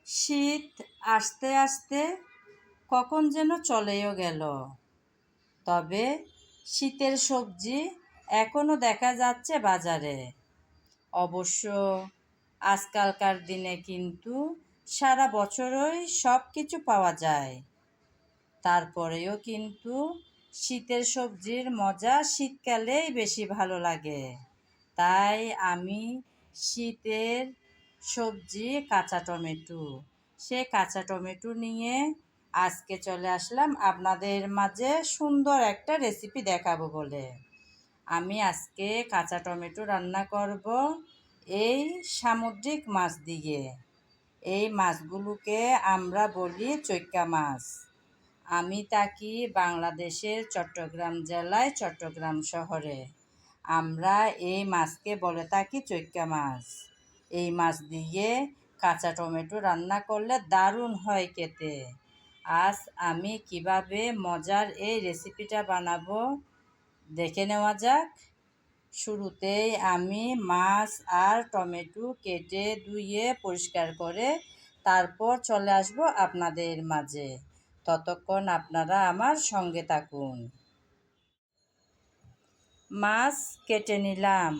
শীত আসতে আসতে কখন যেন চলেও গেল। তবে শীতের সবজি এখনও দেখা যাচ্ছে বাজারে। অবশ্য আজকালকার দিনে কিন্তু সারা বছরই সব কিছু পাওয়া যায়। তারপরেও কিন্তু শীতের সবজির মজা শীতকালেই বেশি ভালো লাগে। তাই আমি শীতের সবজি কাঁচা টমেটো, সে কাঁচা টমেটো নিয়ে আজকে চলে আসলাম আপনাদের মাঝে সুন্দর একটা রেসিপি দেখাবো বলে। আমি আজকে কাঁচা টমেটো রান্না করব এই সামুদ্রিক মাছ দিয়ে। এই মাছগুলোকে আমরা বলি চৈক্কা মাছ। আমি থাকি বাংলাদেশের চট্টগ্রাম জেলায়, চট্টগ্রাম শহরে। আমরা এই মাছকে বলে থাকি চৈক্কা মাছ। এই মাছ দিয়ে কাঁচা টমেটো রান্না করলে দারুণ হয় খেতে। আজ আমি কিভাবে মজার এই রেসিপিটা বানাবো দেখে নেওয়া যাক। শুরুতেই আমি মাছ আর টমেটো কেটে ধুয়ে পরিষ্কার করে তারপর চলে আসব আপনাদের মাঝে। ততক্ষণ আপনারা আমার সঙ্গে থাকুন। মাছ কেটে নিলাম,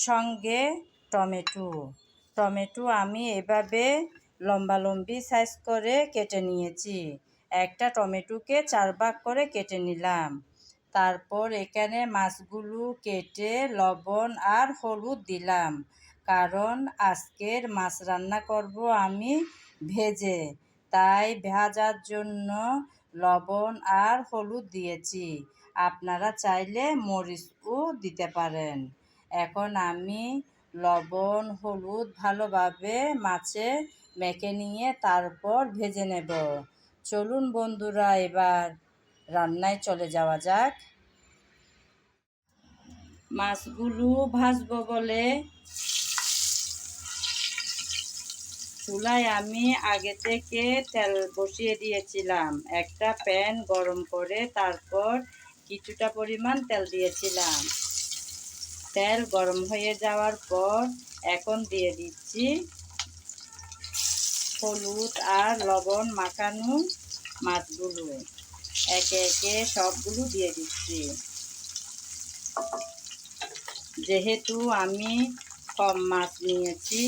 সঙ্গে টমেটো আমি এভাবে লম্বালম্বি সাইজ করে কেটে নিয়েছি। একটা টমেটোকে 4 ভাগ করে কেটে নিলাম। তারপর এখানে মাছগুলো কেটে লবণ আর হলুদ দিলাম, কারণ আজকের মাছ রান্না করব আমি ভেজে, তাই ভাজার জন্য লবণ আর হলুদ দিয়েছি। আপনারা চাইলে মরিচও দিতে পারেন। এখন আমি লবণ হলুদ ভালোভাবে মাছে মেখে নিয়ে তারপর ভেজে নেব। চলুন বন্ধুরা, এবার রান্নায় চলে যাওয়া যাক। মাছগুলো ভাজবো বলে চুলায় আমি আগে থেকে তেল বসিয়ে দিয়েছিলাম। একটা প্যান গরম করে তারপর কিছুটা পরিমাণ তেল দিয়েছিলাম। তেল গরম হয়ে যাওয়ার পর এখন দিয়ে দিচ্ছি হলুদ আর লবণ মাখানো মাছগুলো। একে একে সবগুলো দিয়ে দিচ্ছি। যেহেতু আমি কম মাছ নিয়েছি,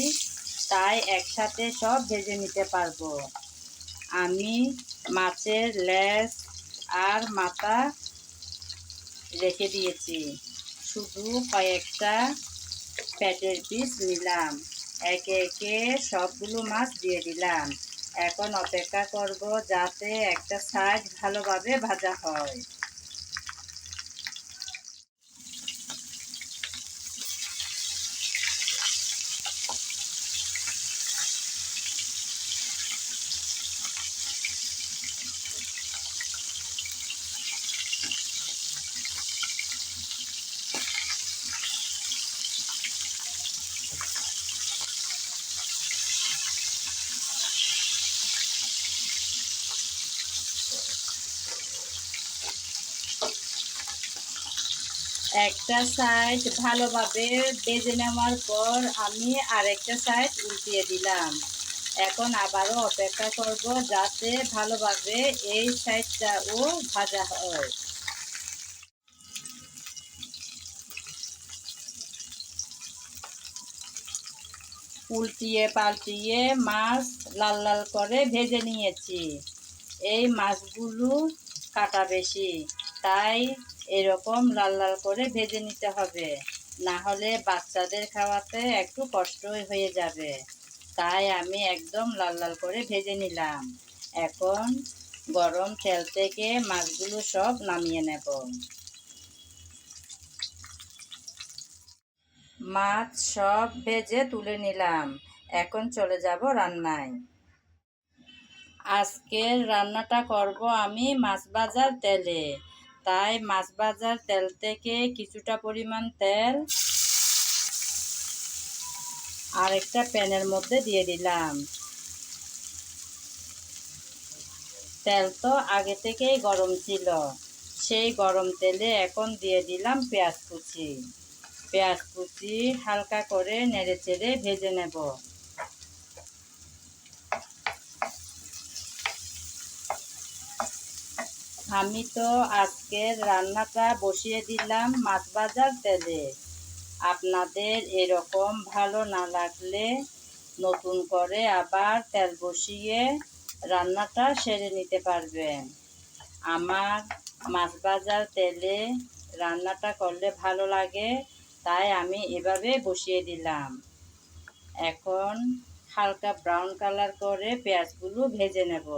তাই একসাথে সব ভেজে নিতে পারবো। আমি মাছের লেজ আর মাথা রেখে দিয়েছি, শুধু কয়েকটা পেটের পিস নিলাম। একে একে সবগুলো মাছ দিয়ে দিলাম। এখন অপেক্ষা করব যাতে একটা সাইড ভালোভাবে ভাজা হয়। একটা সাইড ভালোভাবে ভেজে নেওয়ার পর আমি আরেকটা সাইড উল্টিয়ে দিলাম। এখন আবারও অপেক্ষা করব যাতে ভালোভাবে এই সাইডটাও ভাজা হয়। উল্টিয়ে পাল্টিয়ে মাছ লাল লাল করে ভেজে নিয়েছি। এই মাছগুলো কাটা বেশি, তাই এরকম লাল লাল করে ভেজে নিতে হবে, না হলে বাচ্চাদের খাওয়াতে একটু কষ্টই হয়ে যাবে। তাই আমি একদম লাল লাল করে ভেজে নিলাম। এখন গরম তেল থেকে মাছগুলো সব নামিয়ে নেব। মাছ সব ভেজে তুলে নিলাম। এখন চলে যাব রান্নায়। আজকের রান্নাটা করব আমি মাছ ভাজার তেলে। তাই মাছ ভাজার তেল থেকে কিছুটা পরিমাণ তেল আরেকটা প্যানের মধ্যে দিয়ে দিলাম। তেল তো আগে থেকেই গরম ছিল। সেই গরম তেলে এখন দিয়ে দিলাম পেঁয়াজ কুচি। পেঁয়াজ কুচি হালকা করে নেড়ে চেড়ে ভেজে নেব। আমি তো আজকের রান্নাটা বসিয়ে দিলাম মাছ ভাজার তেলে। আপনাদের এরকম ভালো না লাগলে নতুন করে আবার তেল বসিয়ে রান্নাটা সেরে নিতে পারবেন। আমার মাছ ভাজার তেলে রান্নাটা করলে ভালো লাগে, তাই আমি এভাবে বসিয়ে দিলাম। এখন হালকা ব্রাউন কালার করে পেঁয়াজগুলো ভেজে নেব।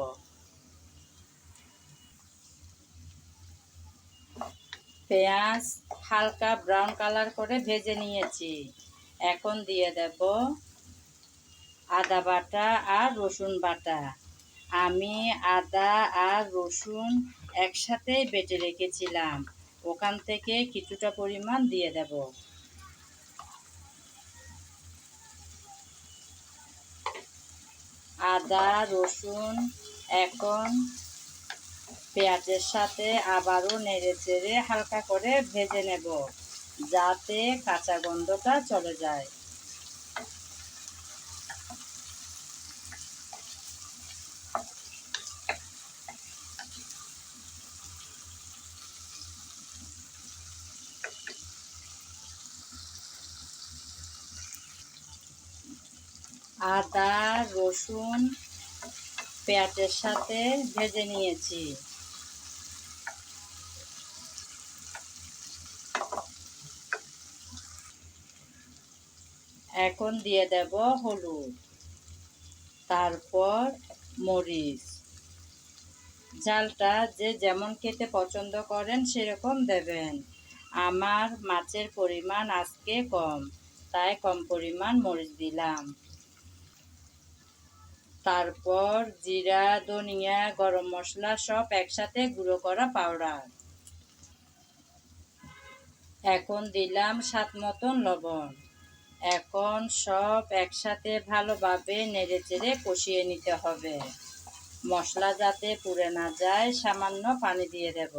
পেঁয়াজ হালকা ব্রাউন কালার করে ভেজে নিয়েছি। এখন দিয়ে দেব আদা বাটা আর রসুন বাটা। আমি আদা আর রসুন একসাথে বেটে রেখেছিলাম, ওখান থেকে কিছুটা পরিমাণ দিয়ে দেব। আদা রসুন এখন পেঁয়াজের সাথে আবারও নেড়ে চেড়ে হালকা করে ভেজে নেব, যাতে কাঁচা গন্ধটা চলে যায়। আদা রসুন পেঁয়াজের সাথে ভেজে নিয়েছি। এখন দিয়ে দেব হলুদ, তারপর মরিচ। ঝালটা যে যেমন খেতে পছন্দ করেন সেরকম দেবেন। আমার মাছের পরিমাণ আজকে কম, তাই কম পরিমাণ মরিচ দিলাম। তারপর জিরা ধনিয়া গরম মশলা সব একসাথে গুঁড়ো করা পাউডার। এখন দিলাম স্বাদ মতন লবণ। এখন সব একসাথে ভালোভাবে নেড়েচেড়ে কষিয়ে নিতে হবে। মশলা যাতে পুড়ে না যায় সামান্য পানি দিয়ে দেব।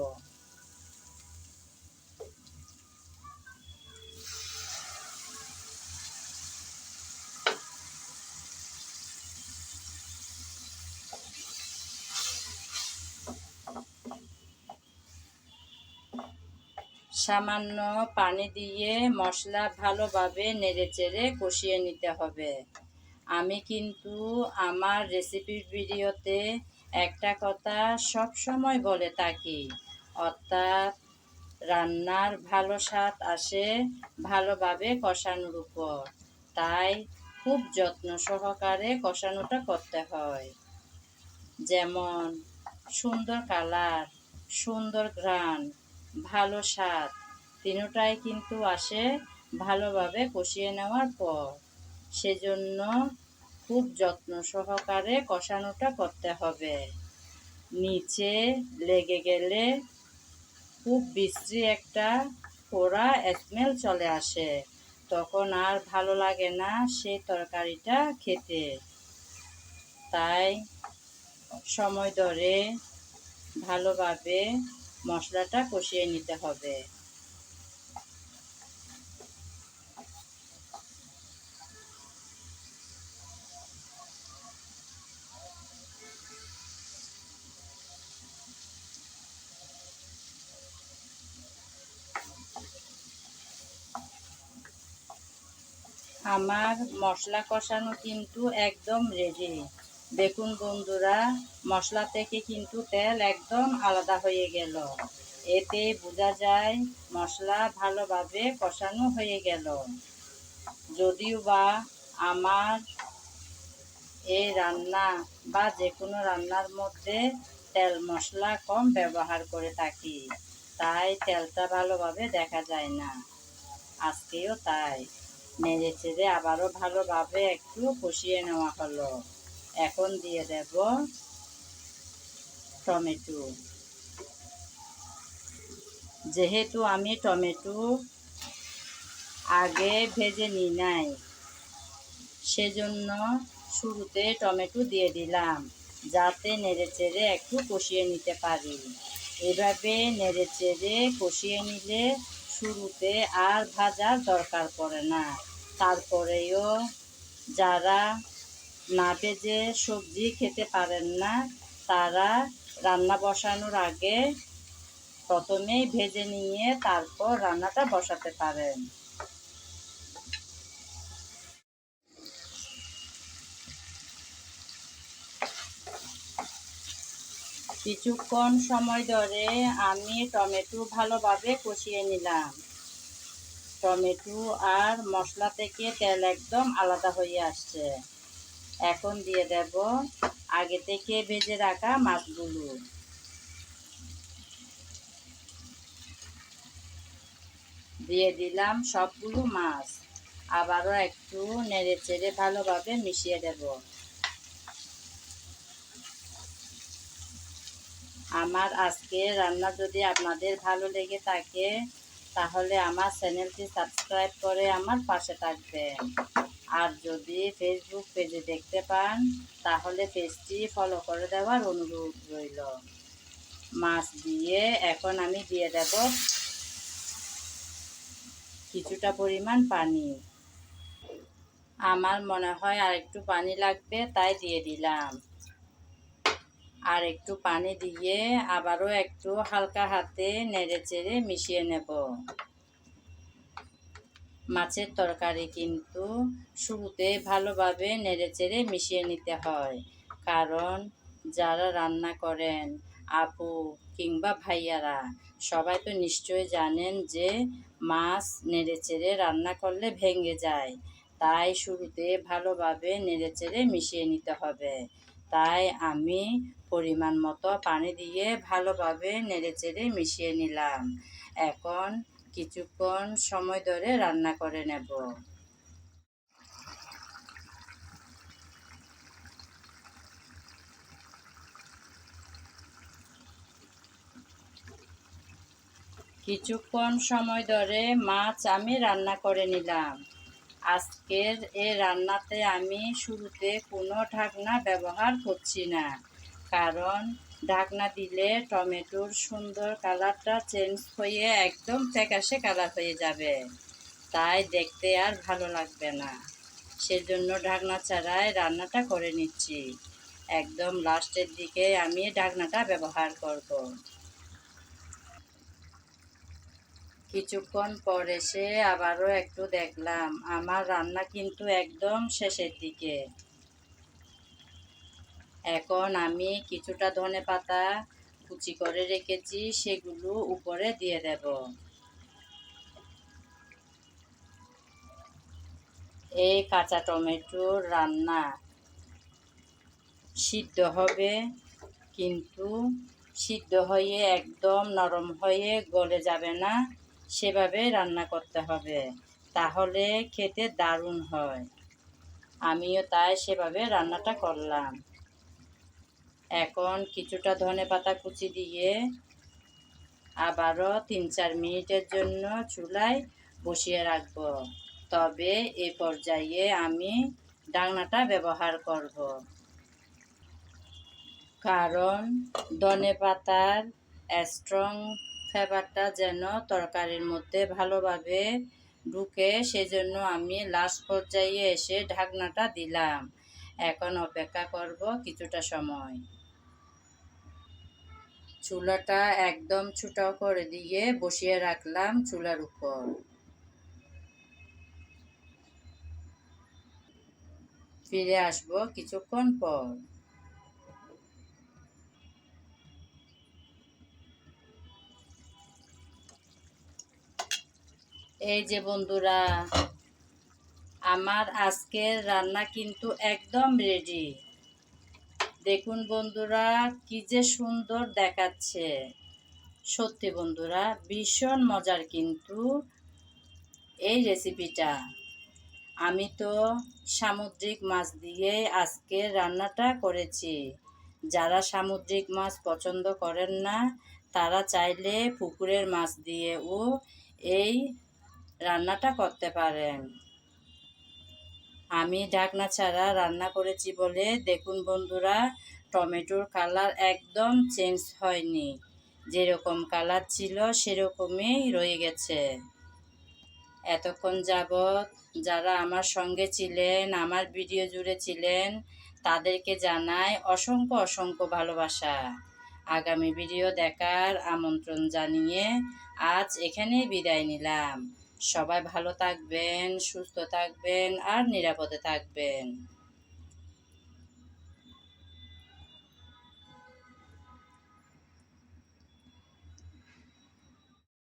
সামান্য পানি দিয়ে মশলা ভালোভাবে নেড়েচেড়ে কষিয়ে নিতে হবে। আমি কিন্তু আমার রেসিপির ভিডিওতে একটা কথা সব সময় বলে থাকি, অর্থাৎ রান্নার ভালো স্বাদ আসে ভালোভাবে কষানোর উপর। তাই খুব যত্ন সহকারে কষানোটা করতে হয়। যেমন সুন্দর কালার, সুন্দর ঘ্রাণ, ভালো স্বাদ তিনটাই কিন্তু আসে ভালোভাবে কষিয়ে নেওয়ার পর। সেজন্য খুব যত্ন সহকারে কষানোটা করতে হবে। নিচে লেগে গেলে খুব বিশ্রী একটা পোড়া স্মেল চলে আসে, তখন আর ভালো লাগে না সেই তরকারিটা খেতে। তাই সময় ধরে ভালোভাবে মশলাটা কষিয়ে নিতে হবে। আমার মশলা কষানো কিন্তু একদম রেডি। দেখুন বন্ধুরা, মশলা থেকে কিন্তু তেল একদম আলাদা হয়ে গেল। এতে বোঝা যায় মশলা ভালোভাবে কষানো হয়ে গেল। যদিও বা আমার এই রান্না বা যে কোনো রান্নার মধ্যে তেল মশলা কম ব্যবহার করে থাকি, তাই তেলটা ভালোভাবে দেখা যায় না। আজকেও তাই নেড়ে চেড়ে আবারও ভালোভাবে একটু কষিয়ে নেওয়া হলো। এখন দিয়ে দেব টমেটো। যেহেতু আমি টমেটো আগে ভেজে নিই নাই, সেজন্য শুরুতে টমেটো দিয়ে দিলাম, যাতে নেড়ে চেড়ে একটু কষিয়ে নিতে পারি। এভাবে নেড়ে চেড়ে কষিয়ে নিলে শুরুতে আর ভাজার দরকার পড়ে না। তারপরেও যারা না ভেজে সবজি খেতে পারেন না, তারা রান্না বসানোর আগে প্রথমেই ভেজে নিয়ে তারপর রান্নাটা বসাতে পারেন। কিছুক্ষণ সময় ধরে আমি টমেটো ভালোভাবে কষিয়ে নিলাম। টমেটো আর মশলা থেকে তেল একদম আলাদা হয়ে আসছে। এখন দিয়ে দেব আগে থেকে ভেজে রাখা মাছগুলো। দিয়ে দিলাম সবগুলো মাছ। আবারও একটু নেড়ে চেড়ে ভালোভাবে মিশিয়ে দেব। আমার আজকের রান্না যদি আপনাদের ভালো লেগে থাকে তাহলে আমার চ্যানেলটি সাবস্ক্রাইব করে আমার পাশে থাকবেন। আর যদি ফেসবুক পেজে দেখতে পান তাহলে পেজটি ফলো করে দেওয়ার অনুরোধ রইল। মাছ দিয়ে এখন আমি দিয়ে দেব কিছুটা পরিমাণ পানি। আমার মনে হয় আর একটু পানি লাগবে, তাই দিয়ে দিলাম। আর একটু পানি দিয়ে আবারও একটু হালকা হাতে নেড়ে চেড়ে মিশিয়ে নেব। মাছের তরকারি কিন্তু শুরুতে ভালোভাবে নেড়ে চেড়ে মিশিয়ে নিতে হয়, কারণ যারা রান্না করেন আপু কিংবা ভাইয়ারা সবাই তো নিশ্চয়ই জানেন যে মাছ নেড়ে চেড়ে রান্না করলে ভেঙে যায়। তাই শুরুতে ভালোভাবে নেড়ে চেড়ে মিশিয়ে নিতে হবে। তাই আমি পরিমাণ মতো পানি দিয়ে ভালোভাবে নেড়ে চেড়ে মিশিয়ে নিলাম। এখন কিছুক্ষণ সময় ধরে রান্না করে নেব। কিছুক্ষণ সময় ধরে মাছ আমি রান্না করে নিলাম। আজকের এই রান্নাতে আমি শুরুতে কোনো ঢাকনা ব্যবহার করছি না, কারণ ঢাকনা দিলে টমেটোর সুন্দর কালারটা চেঞ্জ হয়ে একদম ফ্যাকাশে কালার হয়ে যাবে, তাই দেখতে আর ভালো লাগবে না। সেজন্য ঢাকনা ছাড়াই রান্নাটা করে নিচ্ছি। একদম লাস্টের দিকে আমি ঢাকনাটা ব্যবহার করব। কিছুক্ষণ পর এসে আবারও একটু দেখলাম আমার রান্না কিন্তু একদম শেষের দিকে। এখন আমি কিছুটা ধনেপাতা কুচি করে রেখেছি সেগুলো উপরে দিয়ে দেব। এই কাঁচা টমেটোর রান্না সিদ্ধ হবে, কিন্তু সিদ্ধ হয়ে একদম নরম হয়ে গলে যাবে না, সেভাবে রান্না করতে হবে, তাহলে খেতে দারুণ হয়। আমিও তাই সেভাবে রান্নাটা করলাম। এখন কিছুটা ধনেপাতা কুচি দিয়ে আবারও 3-4 মিনিটের জন্য চুলায় বসিয়ে রাখব। তবে এ পর্যায়ে আমি ঢাকনাটা ব্যবহার করব, কারণ ধনেপাতার স্ট্রং ফ্লেভারটা যেন তরকারির মধ্যে ভালোভাবে ঢুকে, সেজন্য আমি লাস্ট পর্যায়ে এসে ঢাকনাটা দিলাম। এখন অপেক্ষা করব কিছুটা সময়। চুলাটা একদম ছোটো করে দিয়ে বসিয়ে রাখলাম চুলার উপর। ফিরে আসব কিছুক্ষণ পর। এই যে বন্ধুরা, আমার আজকের রান্না কিন্তু একদম রেডি। দেখুন বন্ধুরা, কি যে সুন্দর দেখাচ্ছে। সত্যি বন্ধুরা, ভীষণ মজার কিন্তু এই রেসিপিটা। আমি তো সামুদ্রিক মাছ দিয়ে আজকে রান্নাটা করেছি। যারা সামুদ্রিক মাছ পছন্দ করেন না তারা চাইলে পুকুরের মাছ দিয়েও এই রান্নাটা করতে পারেন। আমি ঢাকনা ছাড়া রান্না করেছি বলে দেখুন বন্ধুরা, টমেটোর কালার একদম চেঞ্জ হয়নি, যেরকম কালার ছিল সেরকমই রয়ে গেছে। এতক্ষণ যাবৎ যারা আমার সঙ্গে ছিলেন, আমার ভিডিও জুড়ে ছিলেন, তাদেরকে জানাই অসংখ্য অসংখ্য ভালোবাসা। আগামী ভিডিও দেখার আমন্ত্রণ জানিয়ে আজ এখানেই বিদায় নিলাম। সবাই ভালো থাকবেন, সুস্থ থাকবেন আর নিরাপদে থাকবেন।